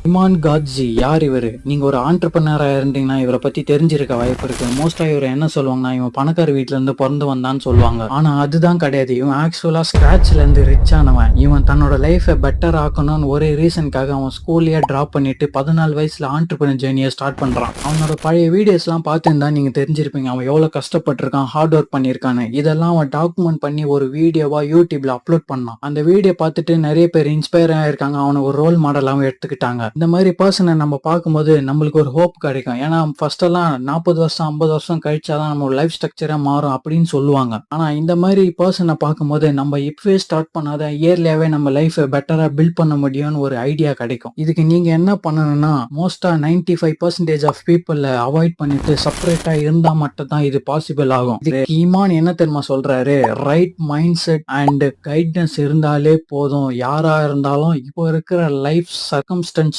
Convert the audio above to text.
இமான் காட்ஜி யார் இவரு? நீங்க ஒரு ஆண்டர்பிரினரா இருந்தீங்கன்னா இவரை பத்தி தெரிஞ்சிருக்க வாய்ப்பு இருக்கு. மோஸ்டா இவர் என்ன சொல்லுவாங்கன்னா, இவன் பணக்கார வீட்ல இருந்து பிறந்து வந்தான்னு சொல்லுவாங்க. ஆனா அதுதான் கிடையாது. இவன் ஆக்சுவலா ஸ்கிராச்ல இருந்து ரிச் ஆனவன். இவன் தன்னோட லைஃபை பெட்டர் ஆக்கணும்னு ஒரே ரீசனுக்காக அவன் ஸ்கூல்லயே டிராப் பண்ணிட்டு 14 வயசுல ஆண்டர்பிரினர் ஜேர்னியை ஸ்டார்ட் பண்றான். அவனோட பழைய வீடியோஸ் எல்லாம் பார்த்துருந்தா நீங்க தெரிஞ்சிருப்பீங்க அவன் எவ்வளவு கஷ்டப்பட்டிருக்கான், ஹார்ட் ஒர்க் பண்ணிருக்கான்னு. இதெல்லாம் அவன் டாக்குமெண்ட் பண்ணி ஒரு வீடியோவா யூடியூப்ல அப்லோட் பண்ணான். அந்த வீடியோ பார்த்துட்டு நிறைய பேர் இன்ஸ்பயர் ஆயிருக்காங்க. அவனை ஒரு ரோல் மாடலாவும் எடுத்துக்கிட்டாங்க. இந்த மாதிரி பர்சனை நம்ம பார்க்கும்போது நம்மளுக்கு ஒரு ஹோப் கிடைக்கும். ஏன்னா ஃபர்ஸ்ட் எல்லாம் 40 வருஷம் 50 வருஷம் கழிச்சாதான் நம்ம லைஃப் ஸ்ட்ரக்சரா மாறும் அப்படின்னு சொல்லுவாங்க. ஆனா இந்த மாதிரி பர்சனை பார்க்கும்போது நம்ம இப்பவே ஸ்டார்ட் பண்ணாத இயர்லியாவே நம்ம லைஃப் பெட்டரா பில்ட் பண்ண முடியும்னு ஒரு ஐடியா கிடைக்கும். இதுக்கு நீங்க என்ன பண்ணணும்னா, மோஸ்டா 95% ஆஃப் பீப்புள் அவாய்ட் பண்ணிட்டு செப்பரேட்டா இருந்தா மட்டும் தான் இது பாசிபிள் ஆகும். இதுக்கு ஈமான் என்ன தெரியுமா சொல்றாரு? Right mind set and guidance இருந்தாலே போதும். யாரா இருந்தாலும் இப்போ இருக்கிற லைஃப் சர்க்கம்ஸ்டன்ஸ்